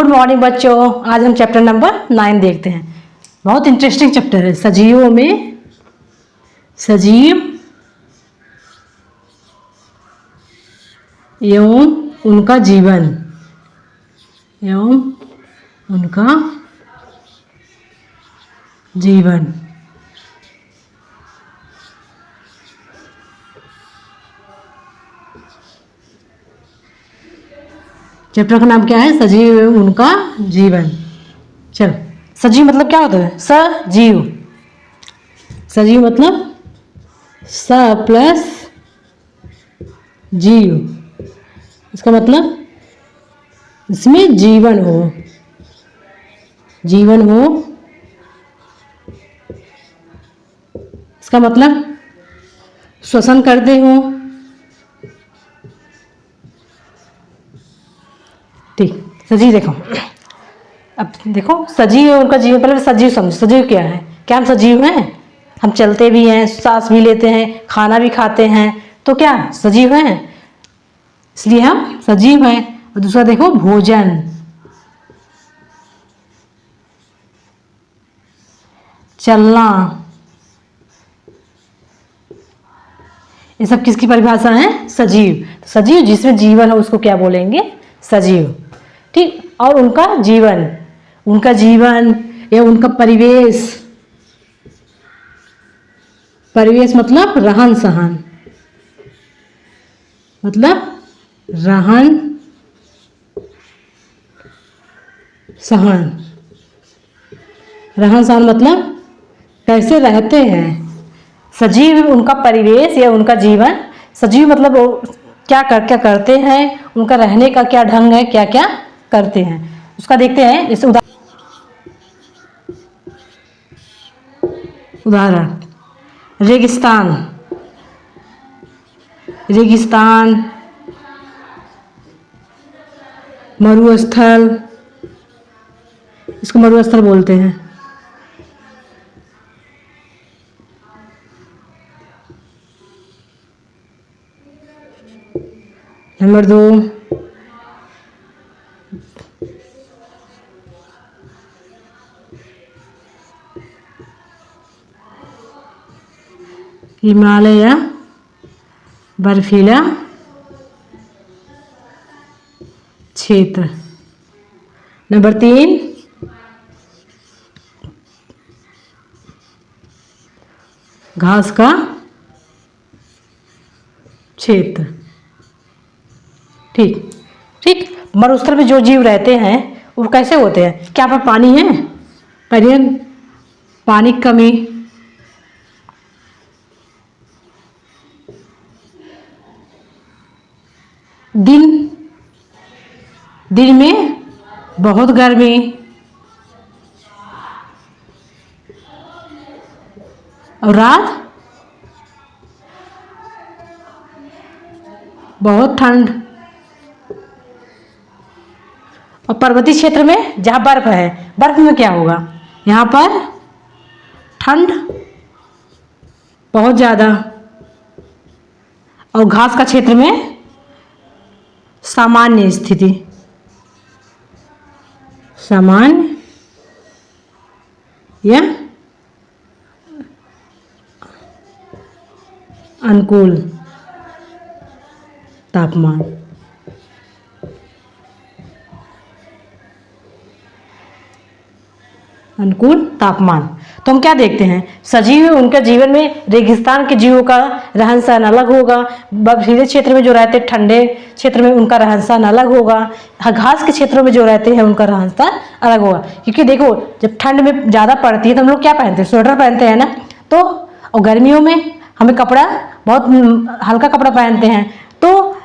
Good morning बच्चों। आज हम चैप्टर नंबर 9 देखते हैं। बहुत इंटरेस्टिंग चैप्टर है। सजीवों में सजीव एवं उनका जीवन एवं उनका जीवन। चैप्टर का नाम क्या है? सजीव एवं उनका जीवन। चलो, सजीव मतलब क्या होता है? सजीव। सजीव मतलब स प्लस जीव। इसका मतलब इसमें जीवन हो, जीवन हो। इसका मतलब श्वसन करते हो। ठीक, सजीव देखो। अब देखो, सजीव है उनका जीवन। पहले सजीव समझो, सजीव क्या है? क्या हम सजीव हैं? हम चलते भी हैं, सांस भी लेते हैं, खाना भी खाते हैं, तो क्या सजीव हैं? इसलिए हम सजीव हैं। और दूसरा देखो, भोजन, चलना, ये सब किसकी परिभाषा है? सजीव। सजीव जिसमें जीवन है उसको क्या बोलेंगे? सजीव। ठीक। और उनका जीवन, उनका जीवन या उनका परिवेश। परिवेश मतलब रहन सहन, मतलब रहन सहन। रहन सहन मतलब कैसे रहते हैं। सजीव उनका परिवेश या उनका जीवन। सजीव मतलब वो क्या करते हैं, उनका रहने का क्या ढंग है, क्या क्या करते हैं, उसका देखते हैं। जैसे उदाहरण, रेगिस्तान, रेगिस्तान, मरुस्थल, इसको मरुस्थल बोलते हैं। नंबर 2, हिमालय या बर्फीला क्षेत्र। नंबर 3, घास का क्षेत्र। ठीक ठीक। मरुस्थल में जो जीव रहते हैं वो कैसे होते हैं? क्या पर पानी है? परियन पानी की कमी, दिन दिन में बहुत गर्मी, और रात बहुत ठंड। और पर्वतीय क्षेत्र में जहाँ बर्फ है, बर्फ में क्या होगा? यहाँ पर ठंड बहुत ज़्यादा। और घास का क्षेत्र में सामान्य स्थिति, सामान्य या अनुकूल तापमान। अनुकूल तापमान। तो हम क्या देखते हैं? सजीव उनका जीवन में रेगिस्तान के जीवों का रहन सहन अलग होगा। बर्फीले क्षेत्र में जो रहते हैं, ठंडे क्षेत्र में उनका रहन सहन अलग होगा। घास के क्षेत्रों में जो रहते हैं उनका रहन सहन अलग होगा। क्योंकि देखो, जब ठंड में ज़्यादा पड़ती है तो हम लोग क्या पहनते हैं? स्वेटर पहनते हैं ना। तो और गर्मियों में हमें कपड़ा बहुत हल्का कपड़ा पहनते हैं। तो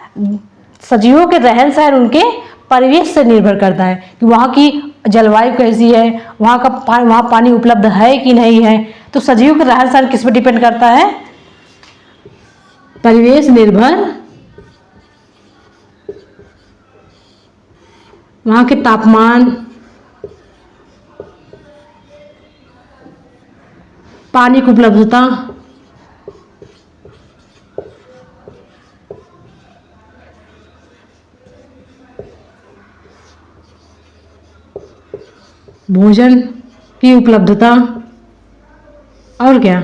सजीवों के रहन सहन उनके परिवेश से निर्भर करता है कि वहाँ की जलवायु कैसी है, वहाँ पानी उपलब्ध है कि नहीं है। तो सजीवों का रहन सहन किस पर डिपेंड करता है? परिवेश निर्भर, वहाँ के तापमान, पानी की उपलब्धता, भोजन की उपलब्धता, और क्या,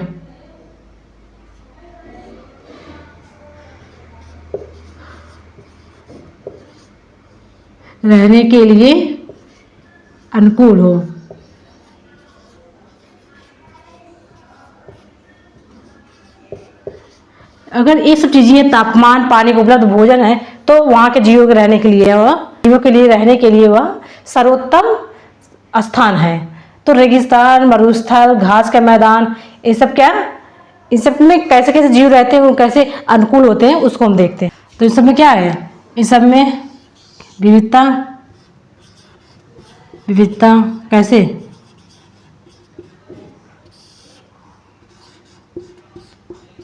रहने के लिए अनुकूल हो। अगर ये सब चीजें, तापमान, पानी का उपलब्ध भोजन है, तो वहाँ के जीवों के रहने के लिए, वह जीवों के लिए रहने के लिए वह सर्वोत्तम स्थान है। तो रेगिस्तान, मरुस्थल, घास का मैदान, ये सब क्या, इन सब में कैसे कैसे जीव रहते हैं, वो कैसे अनुकूल होते हैं, उसको हम देखते हैं। तो इन सब में क्या है, इन सब में विविधता, विविधता कैसे,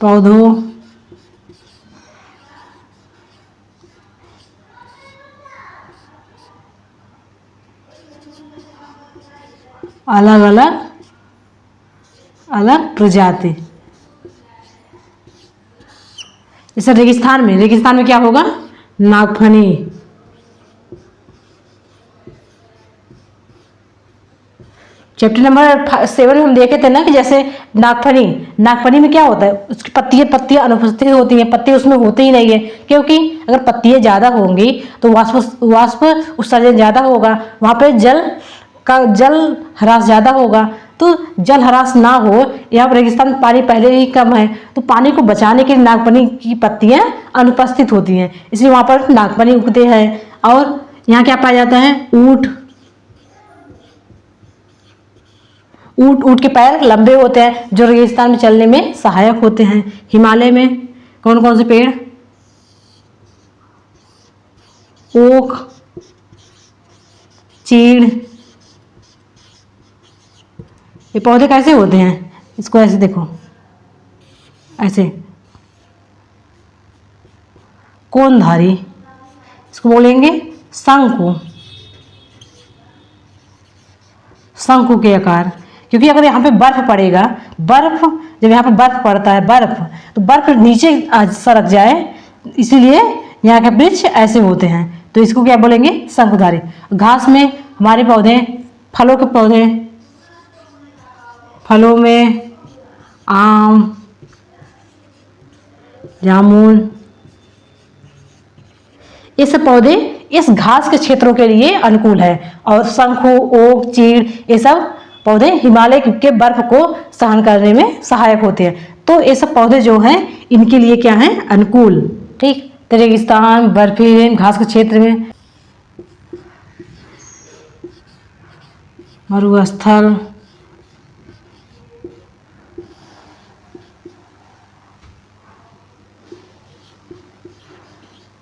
पौधों, अलग अलग अलग प्रजाति। जैसे रेगिस्तान में, रेगिस्तान में क्या होगा, नागफनी। चैप्टर नंबर 7 में हम देखे थे ना कि जैसे नागफनी, नागफनी में क्या होता है, उसकी पत्तियां अनुपस्थित होती हैं, पत्ते उसमें होते ही नहीं है, क्योंकि अगर पत्तियां ज़्यादा होंगी तो वाष्प उत्सर्जन ज़्यादा होगा, वहाँ पे जल ह्रास ज़्यादा होगा। तो जल ह्रास ना हो, यहाँ पर रेगिस्तान में पानी पहले ही कम है, तो पानी को बचाने के लिए नागफनी की पत्तियां अनुपस्थित होती हैं, इसलिए वहाँ पर नागफनी उगते हैं। और यहाँ क्या पाया जाता है, ऊँट। ऊँट ऊँट के पैर लंबे होते हैं, जो रेगिस्तान में चलने में सहायक होते हैं। हिमालय में कौन कौन से पेड़, ओक, चीड़। ये पौधे कैसे होते हैं, इसको ऐसे देखो, ऐसे कोनधारी, इसको बोलेंगे शंकु, शंकु के आकार। क्योंकि अगर यहाँ पे बर्फ पड़ेगा, बर्फ जब यहाँ पे बर्फ पड़ता है, बर्फ तो बर्फ नीचे सरक जाए, इसीलिए यहाँ के वृक्ष ऐसे होते हैं, तो इसको क्या बोलेंगे, शंकुधारी। घास में हमारे पौधे, फलों के पौधे, फलों में आम, जामुन, ये सब पौधे इस घास के क्षेत्रों के लिए अनुकूल है। और शंखु, ओक, चीड़, ये सब पौधे हिमालय के बर्फ को सहन करने में सहायक होते हैं। तो ये सब पौधे जो हैं, इनके लिए क्या है, अनुकूल। ठीक, तो रेगिस्तान, बर्फीले घास के क्षेत्र में, मरुस्थल,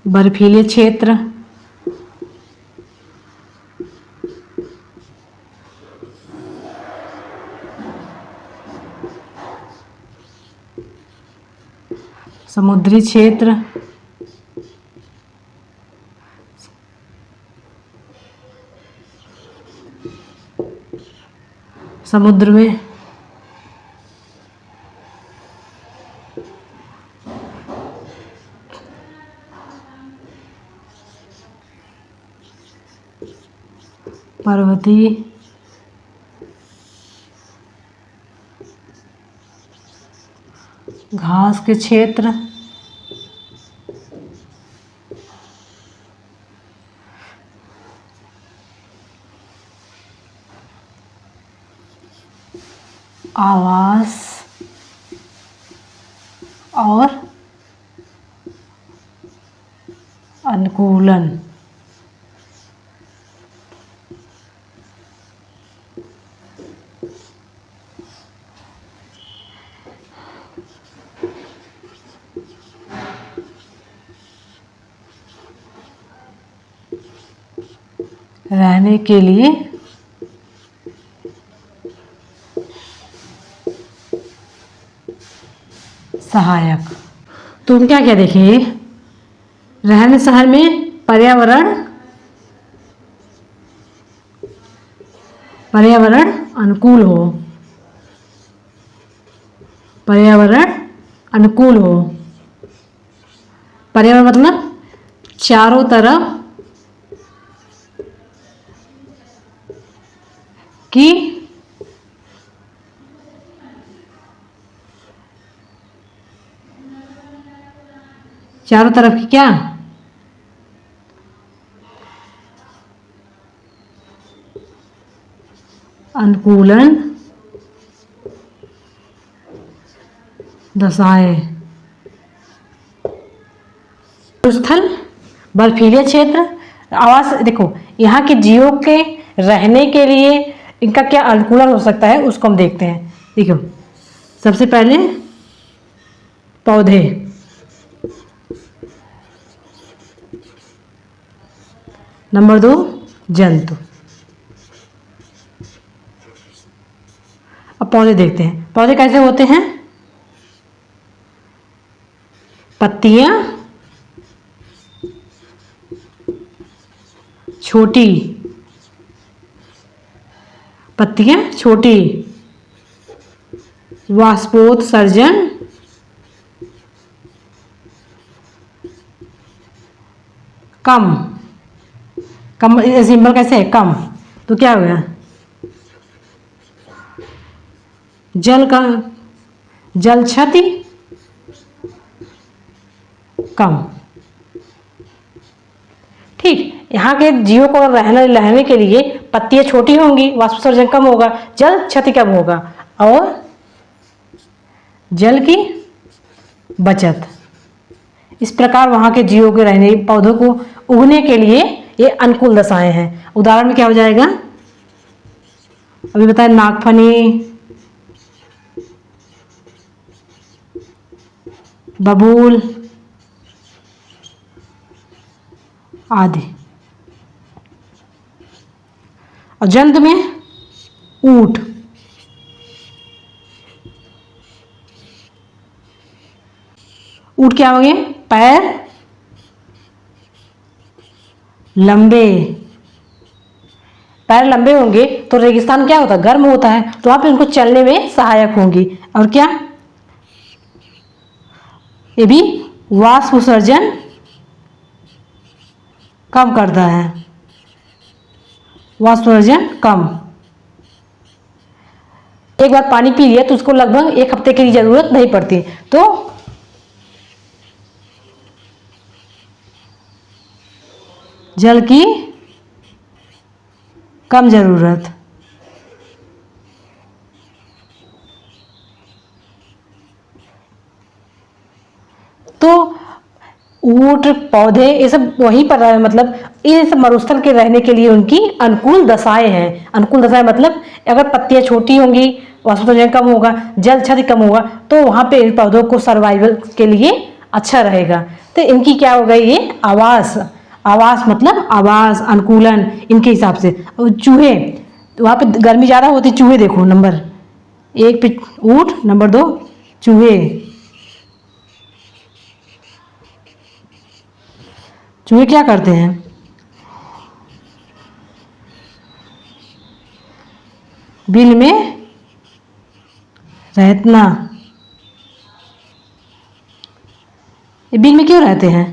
बर्फीले क्षेत्र, समुद्री क्षेत्र, समुद्र में, पर्वतीय, घास के क्षेत्र, आवास और अनुकूलन। रहने के लिए सहायक। तो हम क्या क्या देखेंगे, रहने शहर में पर्यावरण, पर्यावरण अनुकूल हो, पर्यावरण अनुकूल हो। पर्यावरण मतलब चारों तरफ की चारों तरफ की क्या अनुकूलन दशाएं। स्थल बर्फीले क्षेत्र आवास। देखो यहाँ के जीवों के रहने के लिए इनका क्या अनुकूलन हो सकता है उसको हम देखते हैं। देखो सबसे पहले पौधे, नंबर 2 जंतु। अब पौधे देखते हैं, पौधे कैसे होते हैं। पत्तियां छोटी, पत्तियां छोटी, वाष्पोत्सर्जन कम। कम सिंबल कैसे है, कम, तो क्या हो गया जल का, जल क्षति कम। ठीक, यहाँ के जीवों को रहने के लिए पत्तियां छोटी होंगी, वाष्पोत्सर्जन कम होगा, जल क्षति कम होगा और जल की बचत। इस प्रकार वहाँ के जीवों के रहने, पौधों को उगने के लिए ये अनुकूल दशाएं हैं। उदाहरण में क्या हो जाएगा, अभी बताएं नागफनी, बबूल आदि। और जंतु में ऊंट, ऊंट क्या होंगे, पैर लंबे। पैर लंबे होंगे तो रेगिस्तान क्या होता है, गर्म होता है, तो वहां पे उनको चलने में सहायक होंगी। और क्या, ये भी वाष्प उत्सर्जन कम करता है, वाष्प उत्सर्जन कम। एक बार पानी पी लिया तो उसको लगभग 1 हफ्ते की जरूरत नहीं पड़ती। तो जल की कम जरूरत। तो ऊंट, पौधे ये सब वहीं पर मतलब इस मरुस्थल के रहने के लिए उनकी अनुकूल दशाएं हैं। अनुकूल दशाएं मतलब अगर पत्तियां छोटी होंगी, वाष्पोत्सर्जन कम होगा, जल क्षति कम होगा, तो वहां पे इन पौधों को सर्वाइवल के लिए अच्छा रहेगा। तो इनकी क्या हो गई, ये आवास, आवास मतलब आवास अनुकूलन इनके हिसाब से। और चूहे, तो वहाँ पे गर्मी ज़्यादा होती, चूहे देखो नंबर 1 पे ऊंट, नंबर 2 चूहे। चूहे क्या करते हैं, बिल में रहना। ये बिल में क्यों रहते हैं,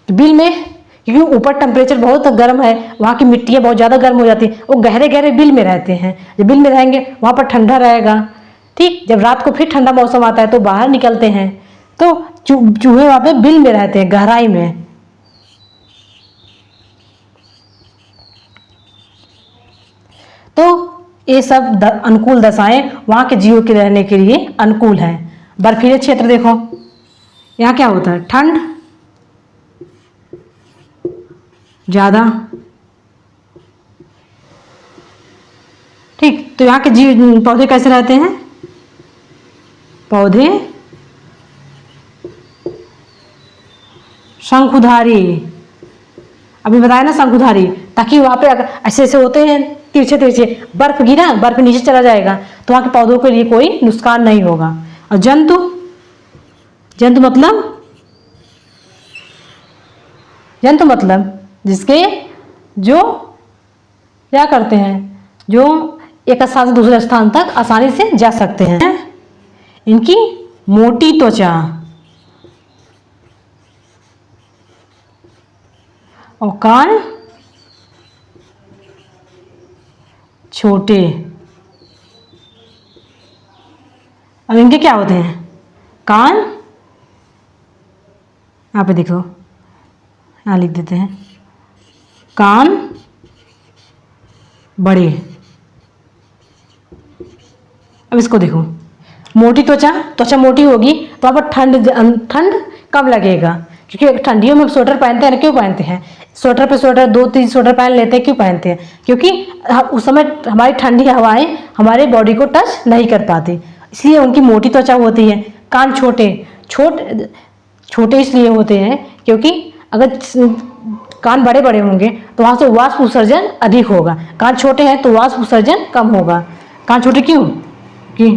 तो बिल में क्योंकि ऊपर टेम्परेचर बहुत गर्म है, वहाँ की मिट्टियाँ बहुत ज़्यादा गर्म हो जाती है, वो गहरे गहरे बिल में रहते हैं। जब बिल में रहेंगे वहाँ पर ठंडा रहेगा। ठीक, जब रात को फिर ठंडा मौसम आता है तो बाहर निकलते हैं, तो चूहे वहाँ पे बिल में रहते हैं, गहराई में। तो ये सब अनुकूल दशाएं वहाँ के जीवों के रहने के लिए अनुकूल हैं। बर्फीले क्षेत्र देखो, यहाँ क्या होता है, ठंड ज़्यादा। ठीक, तो यहाँ के जीव पौधे कैसे रहते हैं, पौधे शंकुधारी, अभी बताया ना शंकुधारी, ताकि वहाँ पे अगर ऐसे ऐसे होते हैं तिरछे तिरछे, बर्फ गिरा, बर्फ नीचे चला जाएगा तो वहाँ के पौधों के लिए कोई नुकसान नहीं होगा। और जंतु, जंतु मतलब, जंतु मतलब जिसके जो क्या करते हैं, जो एक स्थान से दूसरे स्थान तक आसानी से जा सकते हैं। इनकी मोटी त्वचा और कान छोटे। अब इनके क्या होते हैं? कान, यहाँ पे देखो, यहाँ लिख देते हैं, कान बड़े। अब इसको देखो, मोटी त्वचा, त्वचा मोटी होगी तो वहाँ पर ठंड कम लगेगा, क्योंकि ठंडियों में स्वेटर पहनते हैं ना, क्यों पहनते हैं? स्वेटर पे स्वेटर 2-3 स्वेटर पहन लेते हैं, क्यों पहनते हैं? क्योंकि उस समय हमारी ठंडी हवाएं हमारे बॉडी को टच नहीं कर पाती, इसलिए उनकी मोटी त्वचा होती है। कान छोटे इसलिए होते हैं क्योंकि अगर कान बड़े बड़े होंगे तो वहाँ से वाष्प उत्सर्जन अधिक होगा, कान छोटे हैं तो वाष्प उत्सर्जन कम होगा। कान छोटे क्यों? कि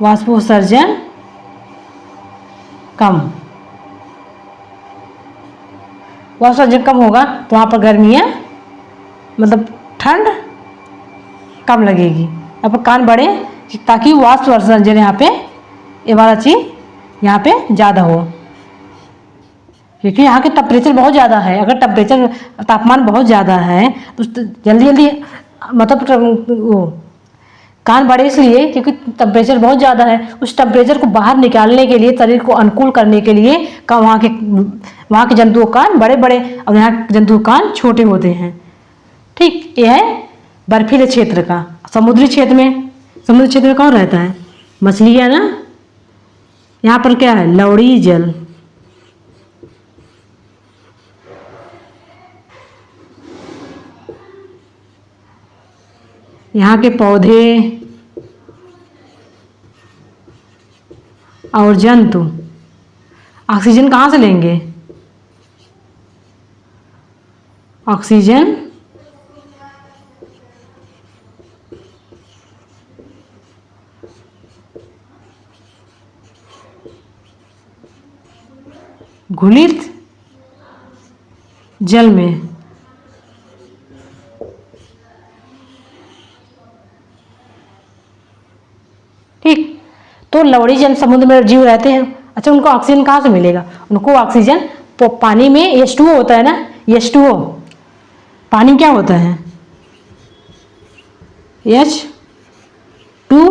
वाष्प उत्सर्जन कम, वाष्प उत्सर्जन कम होगा तो वहाँ पर गर्मियाँ, मतलब ठंड कम लगेगी। अब कान बड़े ताकि वाष्प उत्सर्जन यहाँ पे ये वाला चीज़ यहाँ पे ज़्यादा हो, क्योंकि यहाँ के टेम्परेचर बहुत ज़्यादा है। अगर तापमान बहुत ज़्यादा है तो जल्दी जल्दी मतलब वो कान बड़े इसलिए क्योंकि टेम्परेचर बहुत ज़्यादा है। उस टेम्परेचर को बाहर निकालने के लिए, शरीर को अनुकूल करने के लिए वहाँ के जंतुओं कान बड़े बड़े और यहाँ के जंतुओं कान छोटे होते हैं। ठीक, ये है बर्फीले क्षेत्र का। समुद्री क्षेत्र में कौन रहता है? मछलियाँ ना। यहाँ पर क्या है? लवड़ी जल। यहाँ के पौधे और जंतु ऑक्सीजन कहाँ से लेंगे? ऑक्सीजन घुलित जल में। ठीक, तो लवड़ी जल समुद्र में जीव रहते हैं। अच्छा, उनको ऑक्सीजन कहाँ से मिलेगा? उनको ऑक्सीजन पानी में H2O होता है ना, H2O। पानी में क्या होता है? H2O।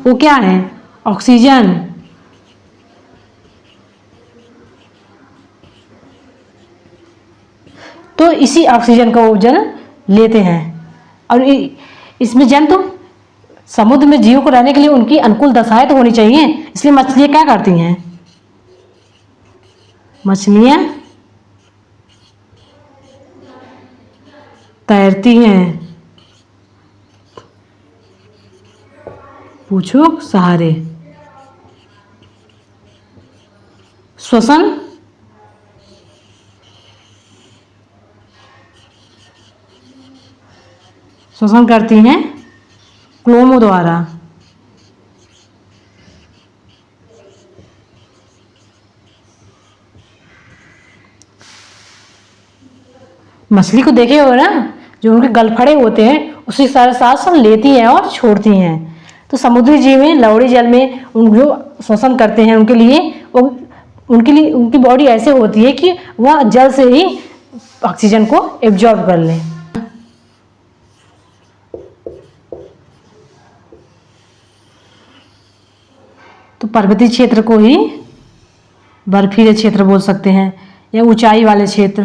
वो क्या है? ऑक्सीजन। तो इसी ऑक्सीजन का वो जन लेते हैं। और इसमें जंतु, समुद्र में जीव को रहने के लिए उनकी अनुकूल दशाएं तो होनी चाहिए, इसलिए मछलियां क्या करती हैं? मछलियां तैरती हैं पूंछों सहारे। श्वसन करती हैं क्लोमो द्वारा। मछली को देखे हो ना, जो उनके गलफड़े होते हैं उसी सारे सांस लेती हैं और छोड़ती हैं। तो समुद्री जीव में लवड़ी जल में उन जो श्वसन करते हैं उनकी बॉडी ऐसे होती है कि वह जल से ही ऑक्सीजन को एब्जॉर्ब कर लें। तो पर्वतीय क्षेत्र को ही बर्फीले क्षेत्र बोल सकते हैं, या ऊंचाई वाले क्षेत्र।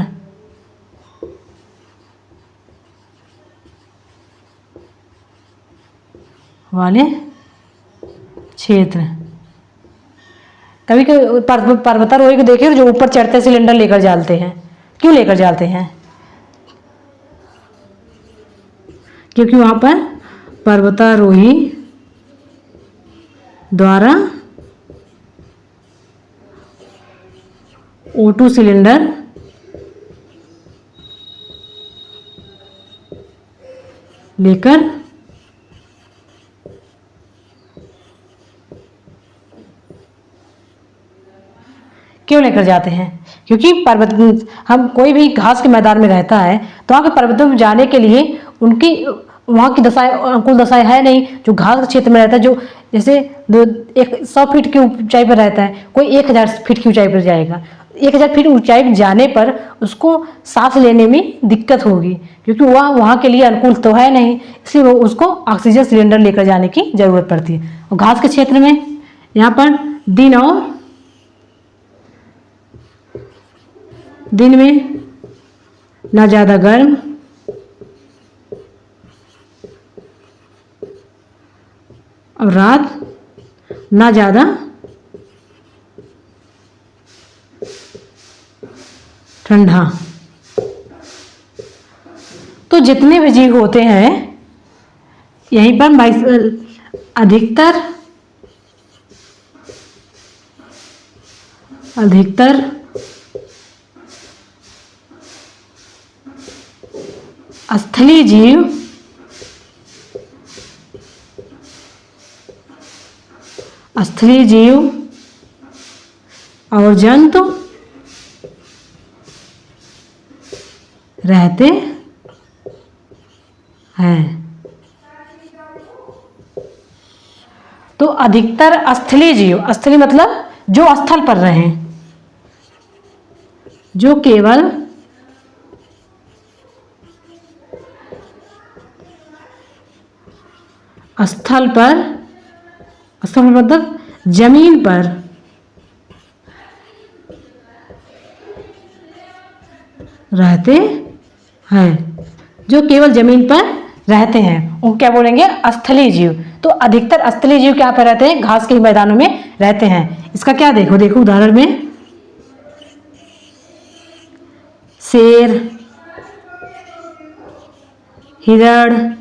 कभी कभी पर्वतारोही को देखिए जो ऊपर चढ़ते सिलेंडर लेकर जाते हैं। क्यों लेकर जाते हैं? क्योंकि वहां पर पर्वतारोही द्वारा O2 सिलेंडर लेकर क्यों लेकर जाते हैं? क्योंकि हम कोई भी घास के मैदान में रहता है तो वहाँ के पर्वतों में जाने के लिए वहाँ की दशाएं, अनुकूल दशाएं है नहीं। जो घास के क्षेत्र में रहता है, जो जैसे 100 फीट की ऊंचाई पर रहता है, कोई 1000 फीट की ऊंचाई पर जाएगा, 1000 फीट ऊंचाई पर जाने पर उसको सांस लेने में दिक्कत होगी, क्योंकि वह वहाँ के लिए अनुकूल तो है नहीं, इसलिए वो उसको ऑक्सीजन सिलेंडर लेकर जाने की ज़रूरत पड़ती है। और घास के क्षेत्र में यहाँ पर दिन में ना ज़्यादा गर्म और रात ना ज़्यादा ठंडा। तो जितने भी जीव होते हैं यहीं पर अधिकतर स्थलीय जीव और जंतु रहते हैं। तो अधिकतर स्थलीय जीव, स्थलीय मतलब जो स्थल पर रहें, जो केवल स्थल पर मतलब जमीन पर रहते हैं, जो केवल जमीन पर रहते हैं उनको क्या बोलेंगे? स्थलीय जीव। तो अधिकतर स्थलीय जीव क्या पर रहते हैं? घास के मैदानों में रहते हैं। इसका क्या देखो उदाहरण में शेर, हिरण।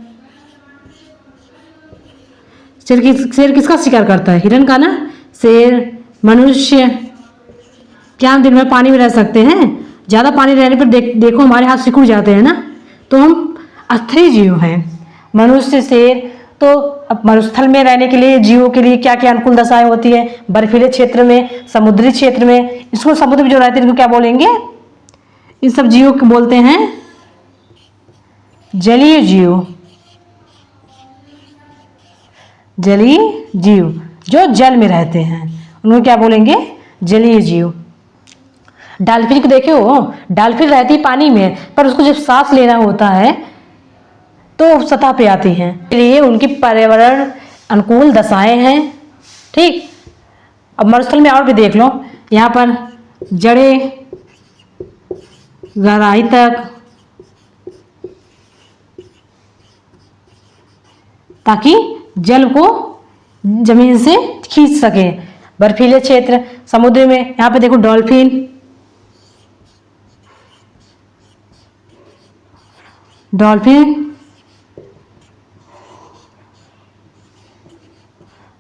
शेर किसका शिकार करता है? हिरण का ना। शेर, मनुष्य। क्या हम दिन में पानी में रह सकते हैं? ज़्यादा पानी रहने पर देखो हमारे हाथ सिकुड़ जाते हैं ना। तो हम स्थलीय जीव हैं। मनुष्य, शेर। तो अब मरुस्थल में रहने के लिए जीवों के लिए क्या क्या अनुकूल दशाएं होती है? बर्फीले क्षेत्र में, समुद्री क्षेत्र में। इसको समुद्र में जो रहते हैं इनको क्या बोलेंगे? इन सब जीवों को बोलते हैं जलीय जीव। जलीय जीव जो जल में रहते हैं उनको क्या बोलेंगे? जलीय जीव। डॉल्फिन को देखे हो, डॉल्फिन रहती पानी में, पर उसको जब सांस लेना होता है तो सतह पे आती हैं। इसलिए उनकी पर्यावरण अनुकूल दशाएं हैं। ठीक। अब मरुस्थल में और भी देख लो, यहाँ पर जड़ें गहराई तक, ताकि जल को जमीन से खींच सके। बर्फीले क्षेत्र, समुद्र में यहाँ पे देखो डॉल्फिन,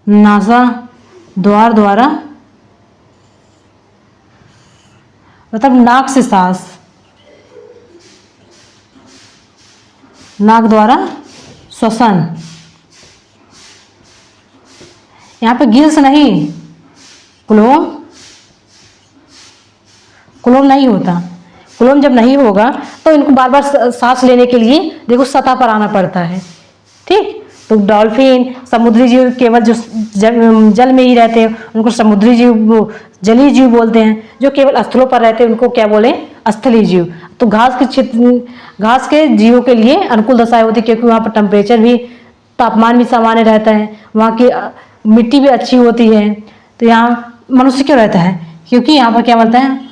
नासा द्वारा मतलब नाक से सांस, नाक द्वारा श्वसन। यहाँ पे गिल्स नहीं, क्लोम नहीं होता। क्लोम जब नहीं होगा तो इनको बार बार सांस लेने के लिए देखो सतह पर आना पड़ता है। ठीक। तो डॉल्फिन, समुद्री जीव केवल जो जल में ही रहते हैं उनको समुद्री जीव, जलीय जीव बोलते हैं। जो केवल स्थलों पर रहते हैं उनको क्या बोले? स्थलीय जीव। तो घास के जीवों के लिए अनुकूल दशाएं होती है, क्योंकि वहाँ पर टेम्परेचर भी, तापमान भी सामान्य रहता है, वहाँ की मिट्टी भी अच्छी होती है। तो यहाँ मनुष्य क्यों रहता है? क्योंकि यहाँ पर क्या बोलते हैं?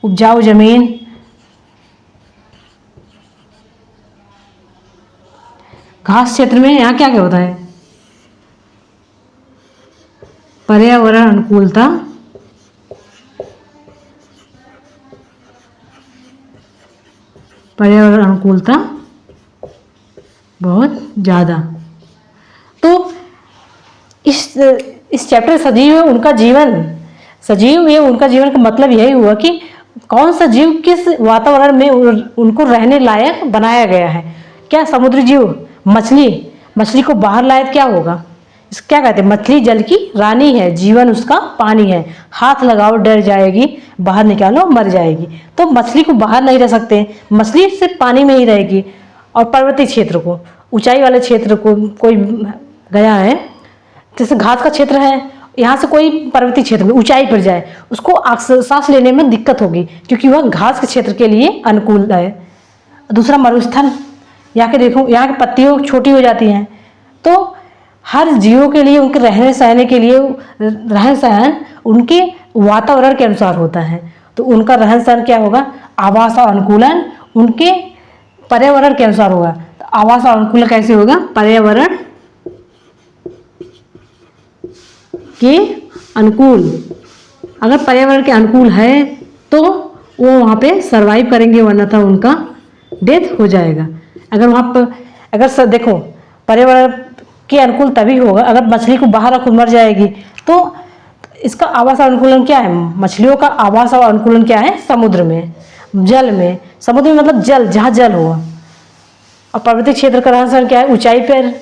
उपजाऊ जमीन, घास क्षेत्र में यहाँ क्या क्या होता है? पर्यावरण अनुकूलता, बहुत ज़्यादा। तो इस चैप्टर सजीव है उनका जीवन, सजीव है उनका जीवन का मतलब यही हुआ कि कौन सा जीव किस वातावरण में उनको रहने लायक बनाया गया है। क्या समुद्री जीव, मछली को बाहर लायक क्या होगा? इस क्या कहते हैं? मछली जल की रानी है, जीवन उसका पानी है। हाथ लगाओ डर जाएगी, बाहर निकालो मर जाएगी। तो मछली को बाहर नहीं रह सकते, मछली सिर्फ पानी में ही रहेगी। और पर्वतीय क्षेत्र को, ऊंचाई वाले क्षेत्र को कोई गया है जैसे घास का क्षेत्र है, यहाँ से कोई पर्वतीय क्षेत्र में ऊंचाई पर जाए, उसको सांस लेने में दिक्कत होगी क्योंकि वह घास के क्षेत्र के लिए अनुकूल है। दूसरा मरुस्थल, यहाँ के देखो, यहाँ की पत्तियों छोटी हो जाती हैं, तो हर जीवों के लिए उनके रहने सहने के लिए रहन सहन उनके वातावरण के अनुसार होता है। तो उनका रहन सहन क्या होगा, आवास और अनुकूलन उनके पर्यावरण के अनुसार होगा। तो आवास और अनुकूलन कैसे होगा, पर्यावरण के अनुकूल। अगर पर्यावरण के अनुकूल है तो वो वहाँ पे सरवाइव करेंगे, वरना था उनका डेथ हो जाएगा। अगर वहाँ पर अगर देखो पर्यावरण के अनुकूल तभी होगा अगर मछली को बाहर रखो मर जाएगी। तो इसका आवास और अनुकूलन क्या है, मछलियों का आवास और अनुकूलन क्या है, समुद्र में, जल में। समुद्र में मतलब जल, जहाँ जल हो। और पर्वतीय क्षेत्र का रहन सहन क्या है, ऊंचाई पर।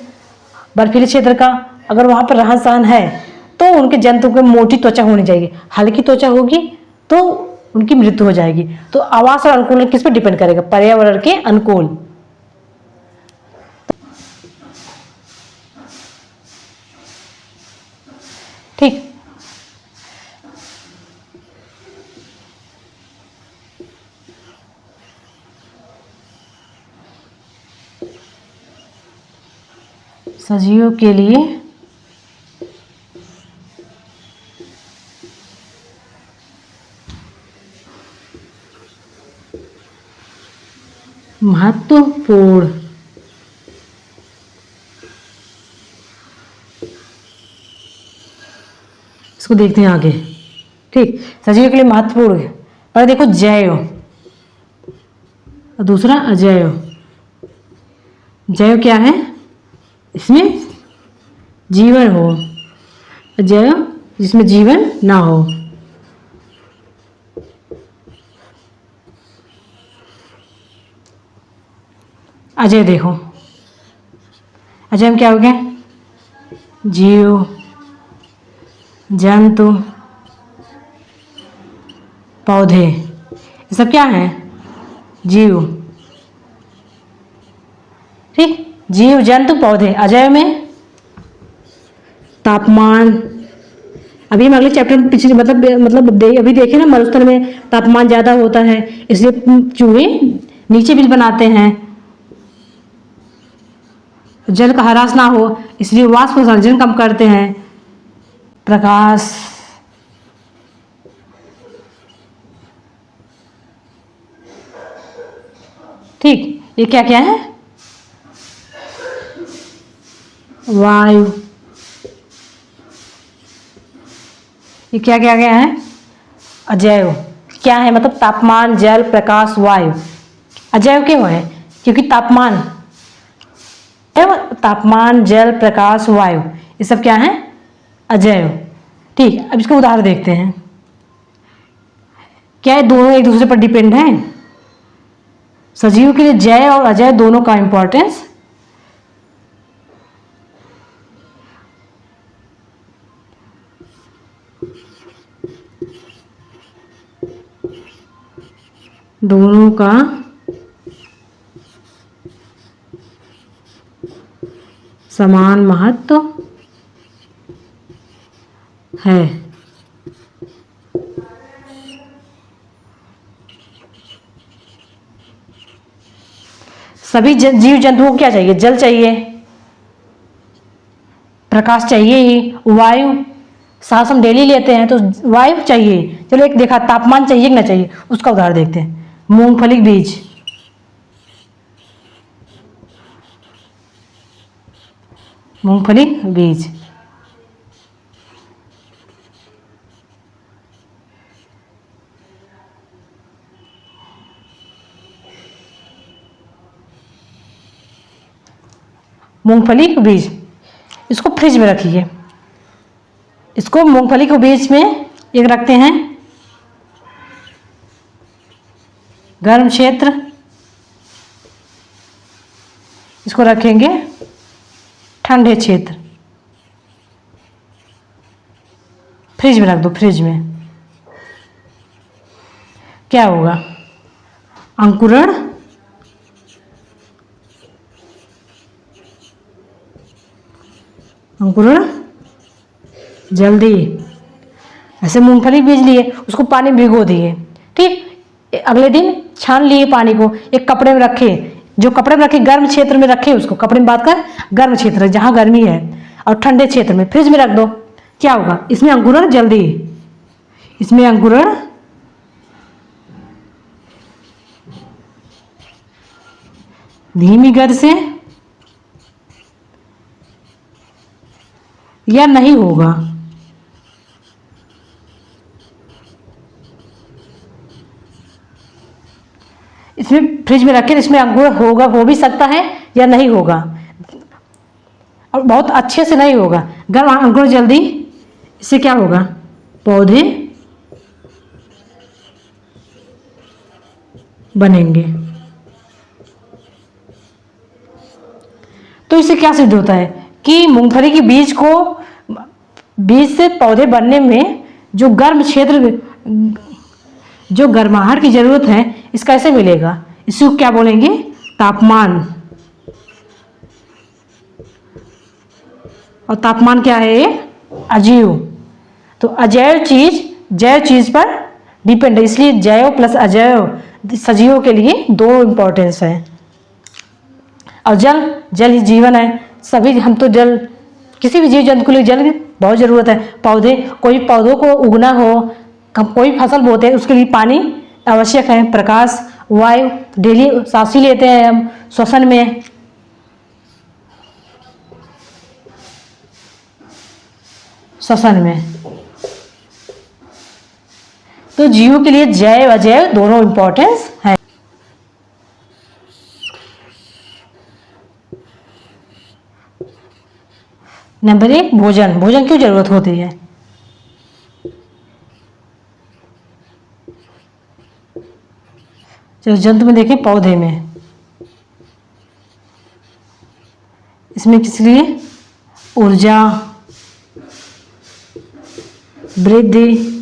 बर्फीले क्षेत्र का अगर वहाँ पर रहन सहन है तो उनके जंतु को मोटी त्वचा होनी चाहिए, हल्की त्वचा होगी तो उनकी मृत्यु हो जाएगी। तो आवास और अनुकूलन किस पर डिपेंड करेगा, पर्यावरण के अनुकूल। ठीक, सजीवों के लिए महत्वपूर्ण इसको देखते हैं आगे। ठीक, सजीवों के लिए महत्वपूर्ण है। पर देखो जैव और दूसरा अजैव। जैव क्या है, इसमें जीवन हो, अजैव जिसमें जीवन ना हो। अजैव देखो, अजैव क्या हो गया, जीव, जंतु, पौधे, ये सब क्या है, जीव। ठीक, जीव जंतु पौधे। अजैव में तापमान, अभी हम अगले चैप्टर में पिछले अभी देखे ना, मरुस्थल में तापमान ज़्यादा होता है इसलिए चूहे नीचे बिल बनाते हैं। जल का ह्रास ना हो इसलिए वाष्प उत्सर्जन कम करते हैं। प्रकाश, ठीक, ये क्या क्या है, वायु, ये क्या क्या क्या है, अजैव। क्या है मतलब तापमान, जल, प्रकाश, वायु। अजैव क्यों है, क्योंकि तापमान, जल, प्रकाश, वायु ये सब क्या है, अजैव। ठीक, अब इसको उदाहरण देखते हैं। क्या ये दोनों एक दूसरे पर डिपेंड है, सजीव के लिए जैव और अजैव दोनों का इंपॉर्टेंस दोनों का समान महत्व है। सभी जीव जंतुओं को क्या चाहिए, जल चाहिए, प्रकाश चाहिए ही, वायु सांस हम डेली लेते हैं तो वायु चाहिए। चलो एक देखा, तापमान चाहिए कि ना चाहिए, उसका उदाहरण देखते हैं। मूंगफली बीज, मूंगफली बीज, मूंगफली के बीज, इसको फ्रिज में रखिए। इसको मूंगफली के बीज में एक रखते हैं गर्म क्षेत्र, इसको रखेंगे ठंडे क्षेत्र। फ्रिज में रख दो, फ्रिज में क्या होगा, अंकुरण, अंकुरण जल्दी। ऐसे मूंगफली बीज लिए, उसको पानी में भिगो दिए, ठीक, अगले दिन छान लिए पानी को, एक कपड़े में रखे, जो कपड़े में रखे गर्म क्षेत्र में रखे, उसको कपड़े में बात कर, गर्म क्षेत्र जहाँ गर्मी है, और ठंडे क्षेत्र में फ्रिज में रख दो। क्या होगा, इसमें अंकुरण जल्दी, इसमें अंकुरण धीमी गति से या नहीं होगा। इसमें फ्रिज में रखें, इसमें अंकुर होगा, हो भी सकता है या नहीं होगा, और बहुत अच्छे से नहीं होगा। गर्म अंकुर जल्दी, इससे क्या होगा, पौधे बनेंगे। तो इससे क्या सिद्ध होता है कि मूंगफली के बीज से पौधे बनने में जो गर्म क्षेत्र, जो गर्माहट की जरूरत है, इस कैसे मिलेगा, इसको क्या बोलेंगे, तापमान। और तापमान क्या है, अजीव। तो अजैव चीज जैव चीज पर डिपेंड है, इसलिए जैव प्लस अजैव सजीवों के लिए दो इंपॉर्टेंस है। और जल ही जीवन है, सभी हम तो जल, किसी भी जीव जंतु के लिए जल की बहुत ज़रूरत है। पौधे, कोई पौधों को उगना हो, कोई फसल बोते हैं, उसके लिए पानी आवश्यक है, प्रकाश, वायु, डेली सांस ही लेते हैं हम, श्वसन में, तो जीवों के लिए जैव अजैव दोनों इंपॉर्टेंस है। नंबर 1, भोजन। भोजन क्यों जरूरत होती है, जो जंतु में देखें, पौधे में, इसमें किस लिए, ऊर्जा, वृद्धि,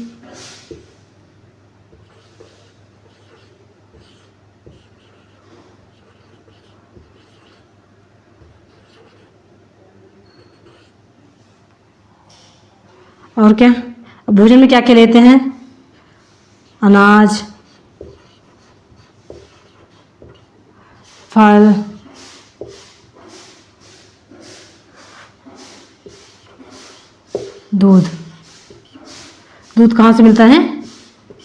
और क्या, भोजन में क्या क्या लेते हैं, अनाज, फल, दूध। दूध कहाँ से मिलता है,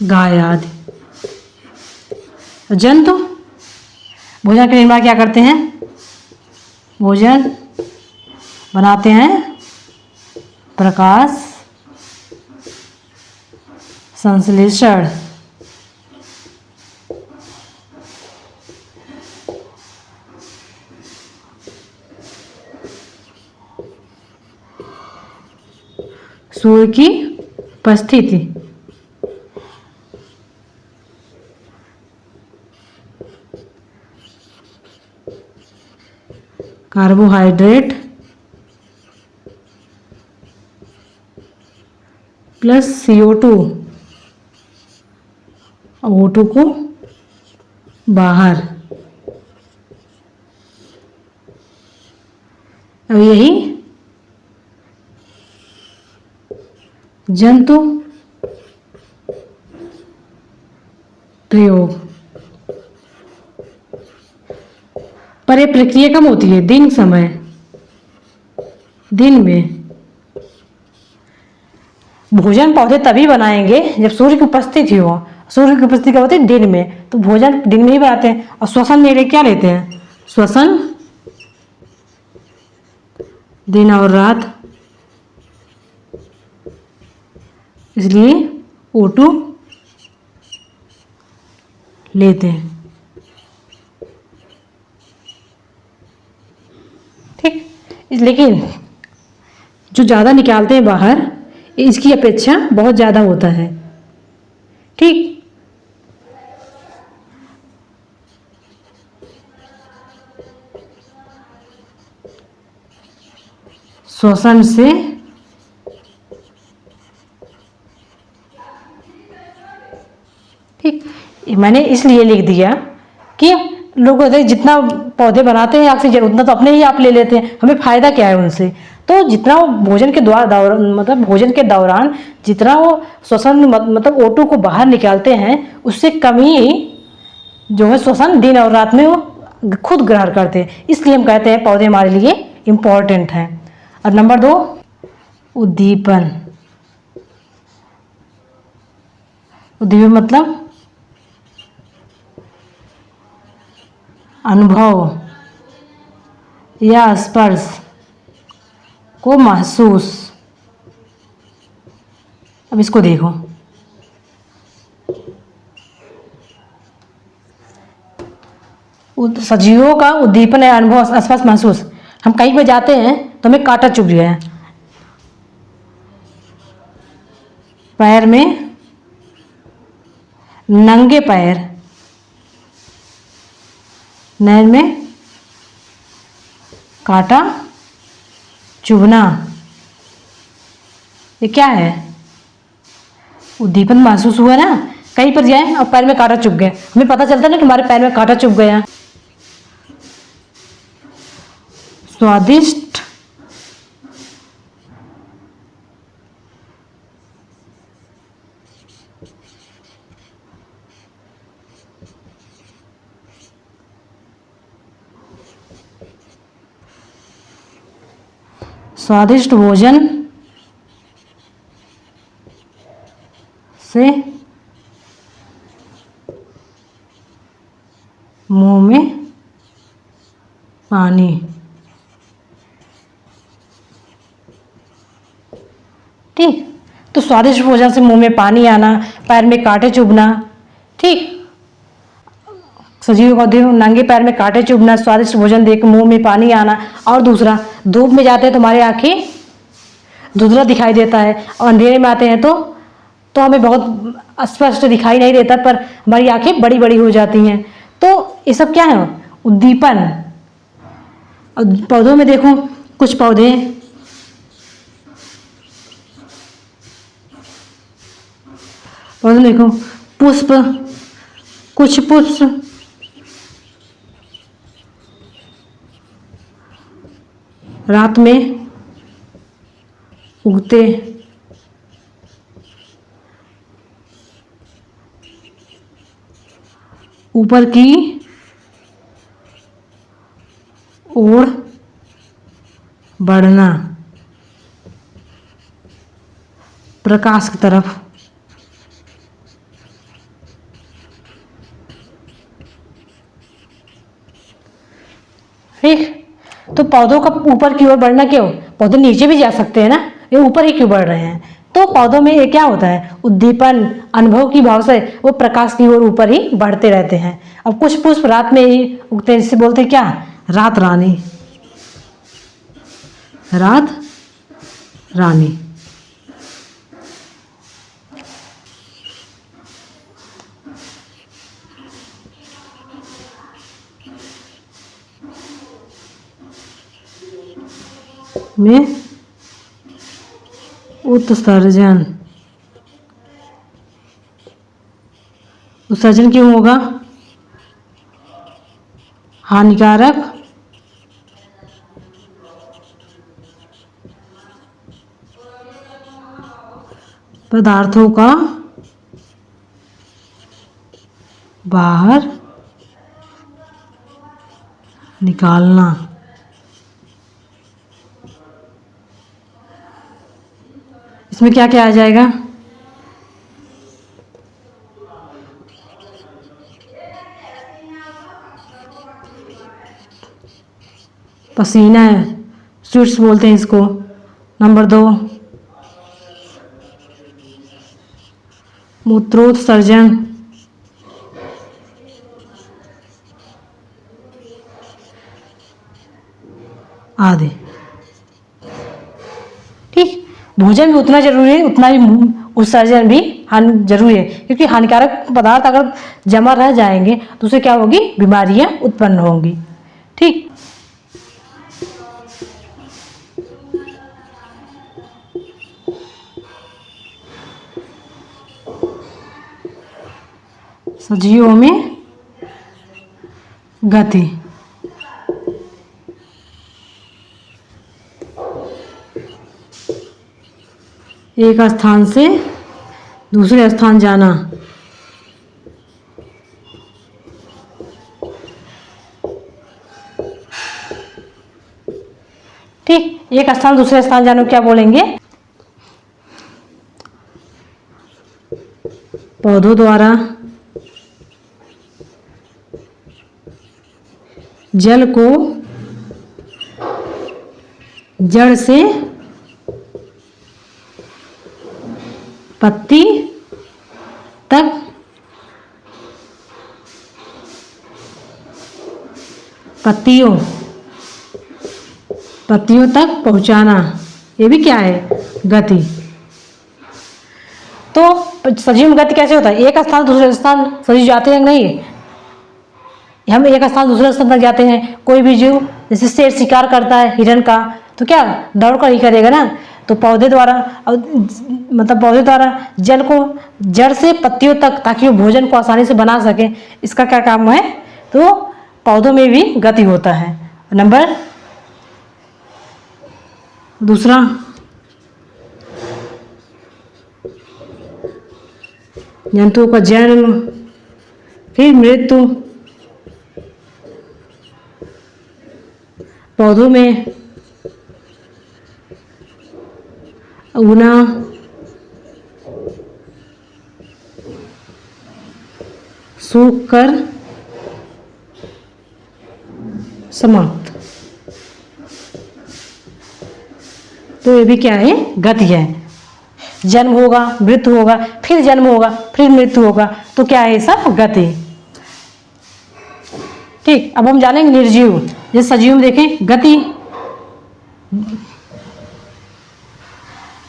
गाय आदि। जंतु भोजन का निर्माण क्या करते हैं, भोजन बनाते हैं, प्रकाश संश्लेषण, सूर्य की उपस्थिति, कार्बोहाइड्रेट प्लस CO2 और O2 को बाहर। अब यही जंतु प्रयोग, पर यह प्रक्रिया कम होती है दिन समय, दिन में। भोजन पौधे तभी बनाएंगे जब सूर्य की उपस्थिति हो। सूर्य की उपस्थिति कब होती है, दिन में, तो भोजन दिन में ही बनाते हैं। और श्वसन में क्या लेते हैं, श्वसन दिन और रात, इसलिए O2 लेते हैं, ठीक। लेकिन जो ज़्यादा निकालते हैं बाहर, इसकी अपेक्षा बहुत ज़्यादा होता है, ठीक। श्वसन से ठीक, मैंने इसलिए लिख दिया कि लोग जितना पौधे बनाते हैं ऑक्सीजन, उतना तो अपने ही आप ले लेते हैं, हमें फायदा क्या है उनसे। तो जितना वो भोजन के दौरान मतलब भोजन के दौरान जितना वो श्वसन मतलब O2 को बाहर निकालते हैं, उससे कम ही जो है श्वसन दिन और रात में वो खुद ग्रहण करते हैं। इसलिए हम कहते हैं पौधे हमारे लिए इम्पोर्टेंट हैं। और नंबर 2, उद्दीपन। उद्दीपन मतलब अनुभव या स्पर्श को महसूस। अब इसको देखो, सजीवों का उद्दीपन है अनुभव स्पर्श महसूस। हम कहीं पर जाते हैं तो हमें कांटा चुभ गया है, पैर में, नंगे पैर, नैन में कांटा चुभना, ये क्या है? उद्दीपन महसूस हुआ ना। कहीं पर जाए और पैर में कांटा चुभ गया, हमें पता चलता है ना कि हमारे पैर में कांटा चुभ गया। स्वादिष्ट स्वादिष्ट भोजन से मुंह में पानी। ठीक, तो स्वादिष्ट भोजन से मुंह में पानी आना, पैर में कांटे चुभना। ठीक, सजीव को नंगे पैर में कांटे चुभना, स्वादिष्ट भोजन देख मुंह में पानी आना। और दूसरा, धूप में जाते हैं तो हमारी आंखें धुंधला दिखाई देता है, और अंधेरे में आते हैं तो हमें बहुत स्पष्ट दिखाई नहीं देता, पर हमारी आंखें बड़ी बड़ी हो जाती हैं। तो ये सब क्या है? उद्दीपन। और पौधों में देखो, कुछ पौधे देखो पुष्प, कुछ पुष्प रात में उगते, ऊपर की ओर बढ़ना, प्रकाश की तरफ। ठीक, तो पौधों का ऊपर की ओर बढ़ना क्यों? पौधे नीचे भी जा सकते हैं ना, ये ऊपर ही क्यों बढ़ रहे हैं? तो पौधों में ये क्या होता है? उद्दीपन, अनुभव की भाव से वो प्रकाश की ओर ऊपर ही बढ़ते रहते हैं। अब कुछ पुष्प रात में ही उगते हैं, जिसे बोलते हैं क्या? रात रानी। रात रानी। में उत्सर्जन, उत्सर्जन क्यों होगा? हानिकारक पदार्थों का बाहर निकालना। इसमें क्या क्या आ जाएगा? पसीना है, स्वेट्स बोलते हैं इसको। नंबर 2, मूत्रोत्सर्जन, आदि। ठीक, भोजन भी उतना जरूरी है, उतना ही उत्सर्जन भी जरूरी है, क्योंकि हानिकारक पदार्थ अगर जमा रह जाएंगे तो उससे क्या होगी? बीमारियां उत्पन्न होंगी। ठीक, सजीवों में गति। एक स्थान से दूसरे स्थान जाना। ठीक, एक स्थान दूसरे स्थान जाने को क्या बोलेंगे? पौधों द्वारा जल को जड़ से पत्ती तक पत्तियों तक पहुंचाना, ये भी क्या है? गति। तो सजीव में गति कैसे होता है? एक स्थान दूसरे स्थान सजीव जाते हैं नहीं, हम एक स्थान दूसरे स्थान तक जाते हैं। कोई भी जीव जैसे शेर शिकार करता है हिरण का, तो क्या दौड़ कर ही करेगा ना। तो पौधे द्वारा मतलब पौधे द्वारा जल को जड़ से पत्तियों तक, ताकि वो भोजन को आसानी से बना सके, इसका क्या काम है? तो पौधों में भी गति होता है। नंबर दूसरा, जंतुओं का जन्म फिर मृत्यु। पौधों में उगना, सूख कर समाप्त। तो ये भी क्या है? गति है। जन्म होगा, मृत्यु होगा, फिर जन्म होगा, फिर मृत्यु होगा, तो क्या है? ये सब गति। ठीक, अब हम जानेंगे निर्जीव। जैसे सजीव में देखें गति,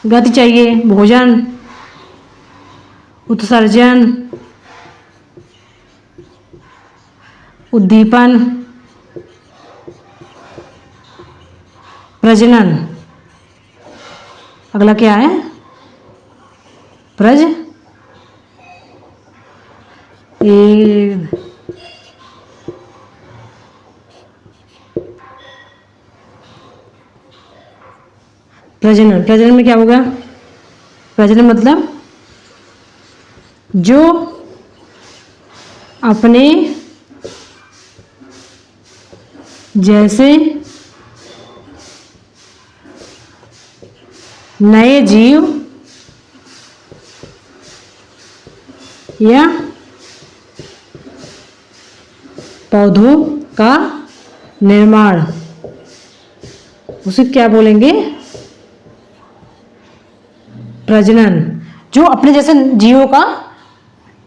गति चाहिए, भोजन, उत्सर्जन, उद्दीपन, प्रजनन। अगला क्या है? प्रजनन। प्रजनन में क्या होगा? प्रजनन मतलब जो अपने जैसे नए जीव या पौधों का निर्माण, उसे क्या बोलेंगे? प्रजनन। जो अपने जैसे जीवों का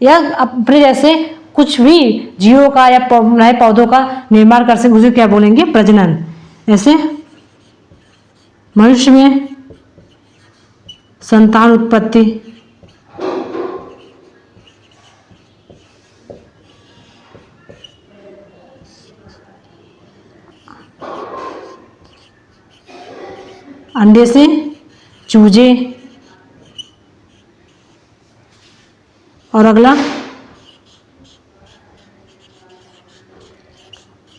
या अपने जैसे कुछ भी जीवों का या नए पौधों का निर्माण कर सके, उसे क्या बोलेंगे? प्रजनन। ऐसे मनुष्य में संतान उत्पत्ति, अंडे से चूजे, और अगला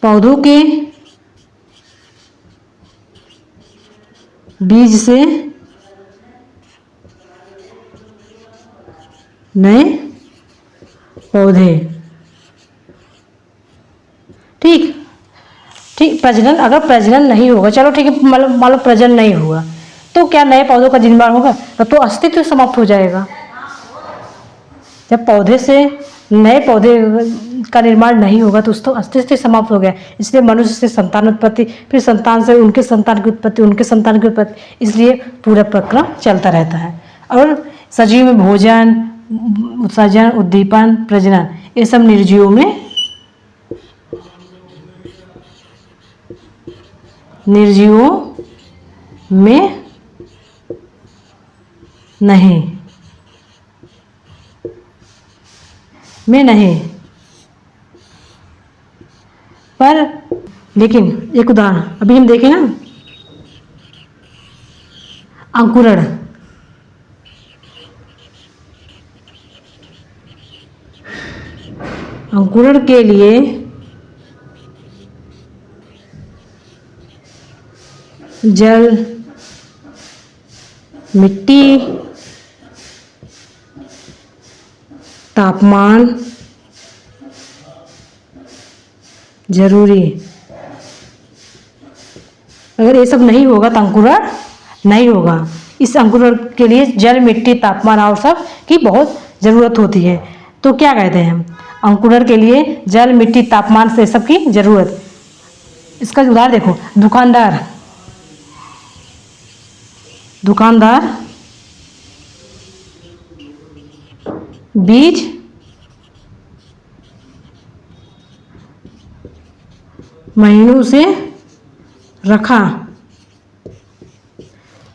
पौधों के बीज से नए पौधे। ठीक ठीक, प्रजनन। अगर प्रजनन नहीं होगा, चलो ठीक है, मान लो प्रजनन नहीं हुआ, तो क्या नए पौधों का निर्माण होगा? तो अस्तित्व समाप्त हो जाएगा। जब पौधे से नए पौधे का निर्माण नहीं होगा तो उसका अस्तित्व समाप्त हो गया। इसलिए मनुष्य से संतान उत्पत्ति, फिर संतान से उनके संतान की उत्पत्ति, उनके संतान की उत्पत्ति, इसलिए पूरा प्रक्रम चलता रहता है। और सजीव में भोजन, उत्सर्जन, उद्दीपन, प्रजनन, ये सब निर्जीवों में नहीं। पर लेकिन एक उदाहरण अभी हम देखें ना, अंकुरण। अंकुरण के लिए जल, मिट्टी तापमान जरूरी। अगर ये सब नहीं होगा तो अंकुरण नहीं होगा। इस अंकुरण के लिए जल, मिट्टी, तापमान और सब की बहुत ज़रूरत होती है। तो क्या कहते हैं हम, अंकुरण के लिए जल, मिट्टी, तापमान से सब की ज़रूरत। इसका उदाहरण देखो, दुकानदार बीज महीनों से रखा।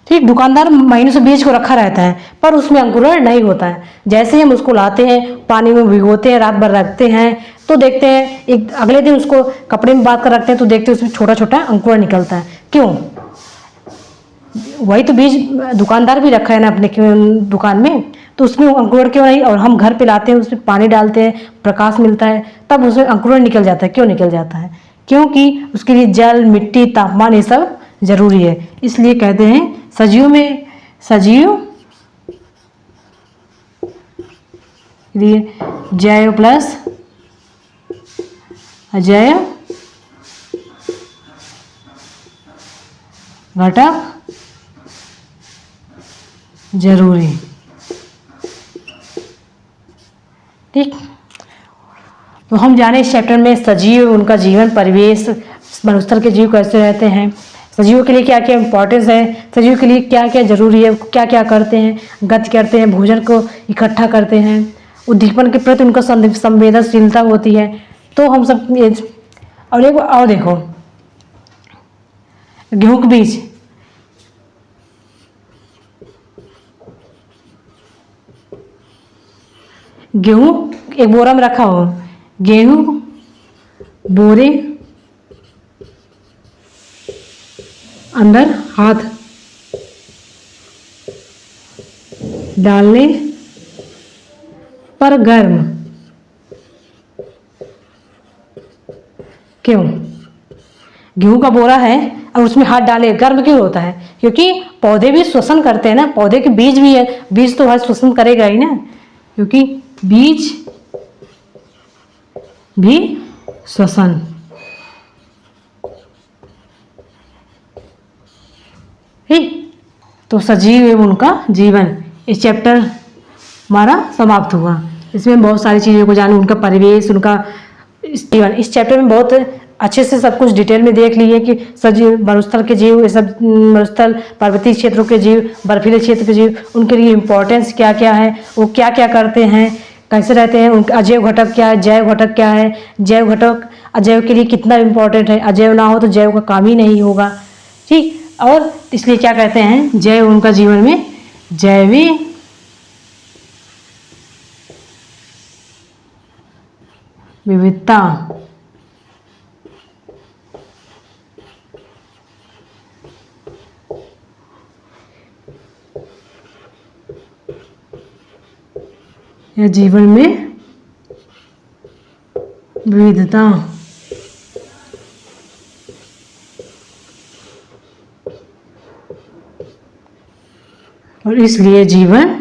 ठीक, दुकानदार महीनों से बीज को रखा रहता है पर उसमें अंकुरण नहीं होता है। जैसे ही हम उसको लाते हैं, पानी में भिगोते हैं, रात भर रखते हैं, तो देखते हैं एक अगले दिन उसको कपड़े में बांध कर रखते हैं तो देखते हैं उसमें छोटा छोटा अंकुरण निकलता है। क्यों? वही तो बीज दुकानदार भी रखा है ना अपने दुकान में, तो उसमें अंकुरण क्यों नहीं? और हम घर पे लाते हैं, उसमें पानी डालते हैं, प्रकाश मिलता है, तब उसमें अंकुरण निकल जाता है। क्यों निकल जाता है? क्योंकि उसके लिए जल, मिट्टी, तापमान ये सब जरूरी है। इसलिए कहते हैं सजीव लिए जैव प्लस अजैव घटक जरूरी। ठीक, तो हम जाने इस चैप्टर में सजीव, उनका जीवन, परिवेश, मरुस्थल के जीव कैसे रहते हैं, सजीवों के लिए क्या क्या इंपॉर्टेंस है, सजीव के लिए क्या क्या जरूरी है, क्या क्या करते हैं, गति करते हैं, भोजन को इकट्ठा करते हैं, उद्दीपन के प्रति उनका संवेदनशीलता होती है। तो हम सब और एक और देखो, गेहूं के बीज, गेहूं एक बोरा में रखा हो, गेहूं बोरे अंदर हाथ डालने पर गर्म। क्यों? गेहूं का बोरा है और उसमें हाथ डाले, गर्म क्यों होता है? क्योंकि पौधे भी श्वसन करते हैं ना, पौधे के बीज भी है, बीज तो हर श्वसन करेगा ही ना, क्योंकि बीज भी श्वसन। ठीक, तो सजीव एवं उनका जीवन, इस चैप्टर हमारा समाप्त हुआ। इसमें बहुत सारी चीज़ों को जाने, उनका परिवेश, उनका जीवन, इस चैप्टर में बहुत अच्छे से सब कुछ डिटेल में देख लिए कि सजीव, मरुस्थल के जीव, ये सब मरुस्थल पर्वतीय क्षेत्रों के जीव, बर्फीले क्षेत्र के जीव, उनके लिए इम्पोर्टेंस क्या क्या है, वो क्या क्या करते हैं, कैसे रहते हैं, उनका अजैव घटक क्या है, जैव घटक क्या है, जैव घटक अजैव के लिए कितना इम्पोर्टेंट है, अजैव ना हो तो जैव का काम ही नहीं होगा। ठीक, और इसलिए क्या कहते हैं, जैव उनका जीवन में जैविक विविधता या जीवन में विविधता और इसलिए जीवन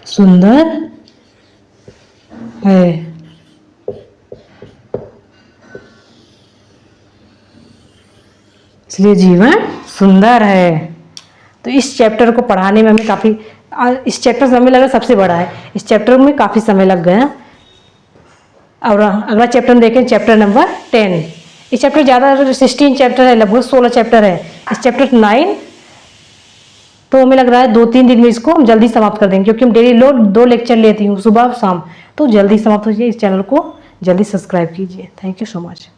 सुंदर है। इसलिए जीवन सुंदर है। तो इस चैप्टर को पढ़ाने में हमें काफ़ी, इस चैप्टर से हमें लगा सबसे बड़ा है, इस चैप्टर में काफ़ी समय लग गया। और अगला चैप्टर देखें, चैप्टर नंबर 10। इस चैप्टर ज़्यादा 16 चैप्टर है, लगभग 16 चैप्टर है। इस चैप्टर 9 तो हमें लग रहा है 2-3 दिन में इसको हम जल्दी समाप्त कर देंगे, क्योंकि हम डेली 2 लेक्चर लेती हूँ, सुबह शाम, तो जल्दी समाप्त हो जाए। इस चैनल को जल्दी सब्सक्राइब कीजिए। Thank you so much.